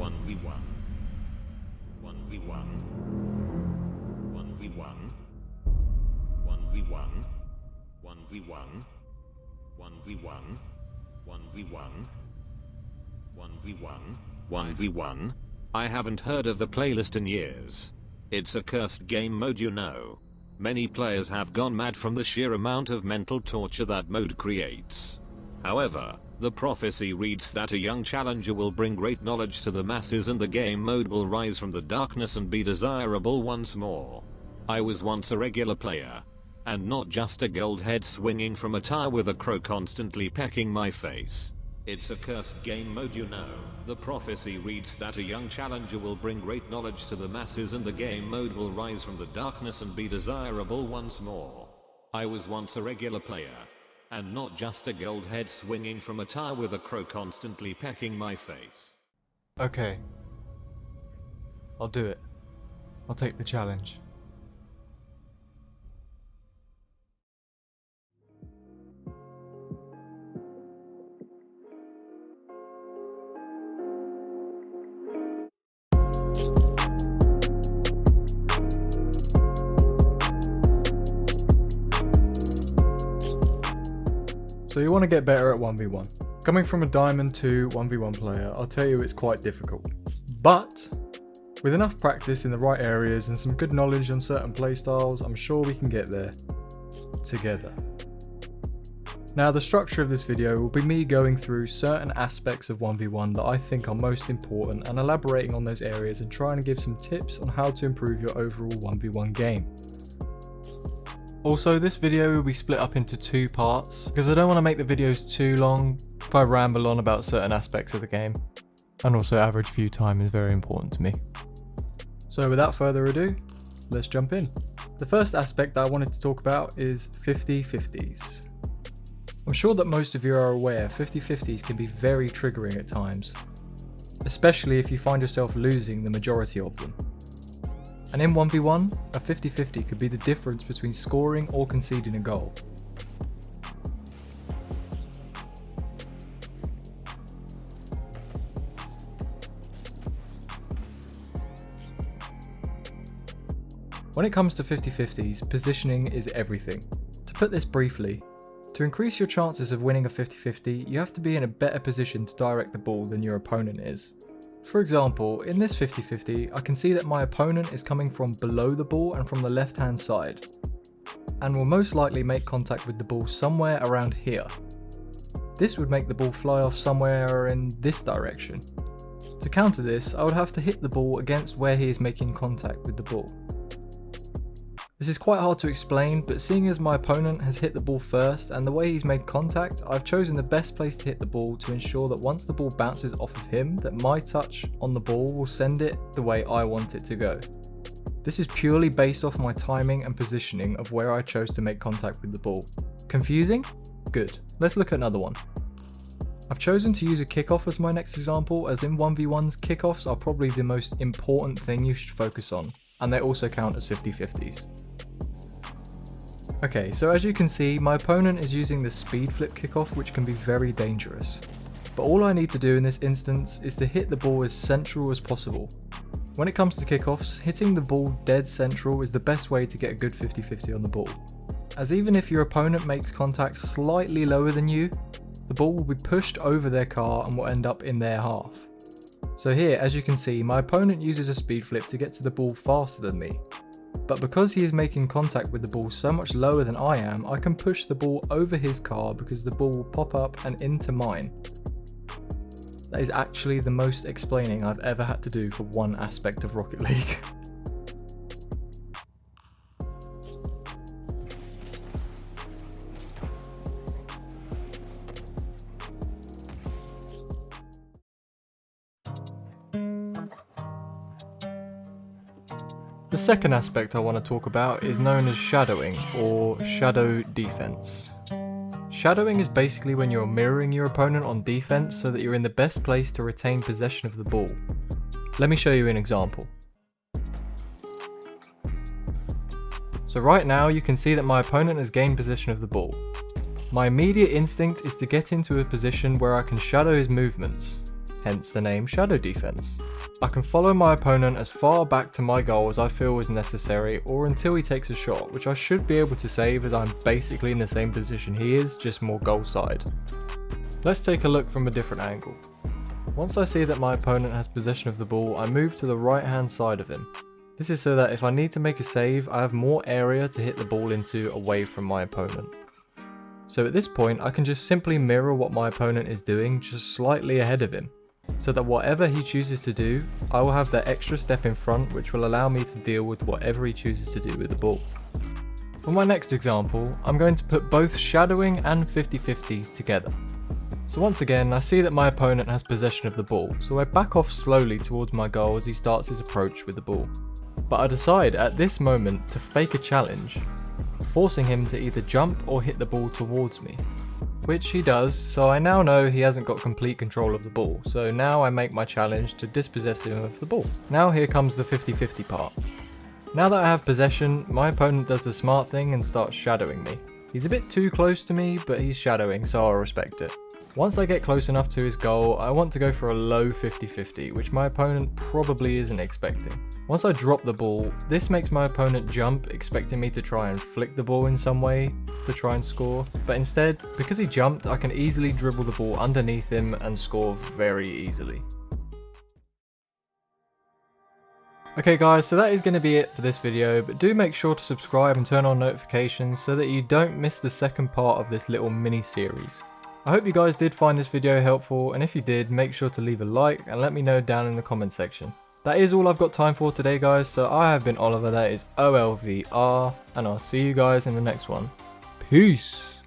1v1. 1v1. 1v1. 1v1. 1v1. 1v1. 1v1. 1v1. 1v1. I haven't heard of the playlist in years. It's a cursed game mode, you know. Many players have gone mad from the sheer amount of mental torture that mode creates. However, the prophecy reads that a young challenger will bring great knowledge to the masses and the game mode will rise from the darkness and be desirable once more. I was once a regular player. And not just a gold head swinging from a tower with a crow constantly pecking my face. It's a cursed game mode, you know. The prophecy reads that a young challenger will bring great knowledge to the masses and the game mode will rise from the darkness and be desirable once more. I was once a regular player. And not just a gold head swinging from a tower with a crow constantly pecking my face. Okay. I'll do it. I'll take the challenge. So you want to get better at 1v1. Coming from a Diamond 2 1v1 player, I'll tell you it's quite difficult. But with enough practice in the right areas and some good knowledge on certain playstyles, I'm sure we can get there together. Now the structure of this video will be me going through certain aspects of 1v1 that I think are most important and elaborating on those areas and trying to give some tips on how to improve your overall 1v1 game. Also, this video will be split up into 2 parts because I don't want to make the videos too long if I ramble on about certain aspects of the game. And also average view time is very important to me. So without further ado, let's jump in. The first aspect that I wanted to talk about is 50-50s. I'm sure that most of you are aware 50-50s can be very triggering at times, especially if you find yourself losing the majority of them. And in 1v1, a 50-50 could be the difference between scoring or conceding a goal. When it comes to 50-50s, positioning is everything. To put this briefly, to increase your chances of winning a 50-50, you have to be in a better position to direct the ball than your opponent is. For example, in this 50-50, I can see that my opponent is coming from below the ball and from the left hand side, and will most likely make contact with the ball somewhere around here. This would make the ball fly off somewhere in this direction. To counter this, I would have to hit the ball against where he is making contact with the ball. This is quite hard to explain, but seeing as my opponent has hit the ball first and the way he's made contact, I've chosen the best place to hit the ball to ensure that once the ball bounces off of him, that my touch on the ball will send it the way I want it to go. This is purely based off my timing and positioning of where I chose to make contact with the ball. Confusing? Good. Let's look at another one. I've chosen to use a kickoff as my next example, as in 1v1s, kickoffs are probably the most important thing you should focus on, and they also count as 50-50s. Okay, so as you can see, my opponent is using the speed flip kickoff, which can be very dangerous. But all I need to do in this instance is to hit the ball as central as possible. When it comes to kickoffs, hitting the ball dead central is the best way to get a good 50-50 on the ball. As even if your opponent makes contact slightly lower than you, the ball will be pushed over their car and will end up in their half. So here, as you can see, my opponent uses a speed flip to get to the ball faster than me. But because he is making contact with the ball so much lower than I am, I can push the ball over his car because the ball will pop up and into mine. That is actually the most explaining I've ever had to do for one aspect of Rocket League. The second aspect I want to talk about is known as shadowing, or shadow defense. Shadowing is basically when you're mirroring your opponent on defense so that you're in the best place to retain possession of the ball. Let me show you an example. So right now you can see that my opponent has gained possession of the ball. My immediate instinct is to get into a position where I can shadow his movements. hence the name Shadow Defense. I can follow my opponent as far back to my goal as I feel is necessary, or until he takes a shot, which I should be able to save as I'm basically in the same position he is, just more goal side. Let's take a look from a different angle. Once I see that my opponent has possession of the ball, I move to the right hand side of him. This is so that if I need to make a save, I have more area to hit the ball into away from my opponent. So at this point, I can just simply mirror what my opponent is doing, just slightly ahead of him, so that whatever he chooses to do, I will have that extra step in front which will allow me to deal with whatever he chooses to do with the ball. For my next example, I'm going to put both shadowing and 50-50s together. So once again, I see that my opponent has possession of the ball, so I back off slowly towards my goal as he starts his approach with the ball. But I decide at this moment to fake a challenge, forcing him to either jump or hit the ball towards me. Which he does, so I now know he hasn't got complete control of the ball, so now I make my challenge to dispossess him of the ball. Now here comes the 50-50 part. Now that I have possession, my opponent does the smart thing and starts shadowing me. He's a bit too close to me, but he's shadowing, so I'll respect it. Once I get close enough to his goal, I want to go for a low 50-50, which my opponent probably isn't expecting. Once I drop the ball, this makes my opponent jump, expecting me to try and flick the ball in some way to try and score. But instead, because he jumped, I can easily dribble the ball underneath him and score very easily. Okay guys, so that is going to be it for this video, but do make sure to subscribe and turn on notifications so that you don't miss the second part of this little mini series. I hope you guys did find this video helpful, and if you did, make sure to leave a like and let me know down in the comment section. That is all I've got time for today guys, so I have been Oliver, that is OLVR, and I'll see you guys in the next one. Peace!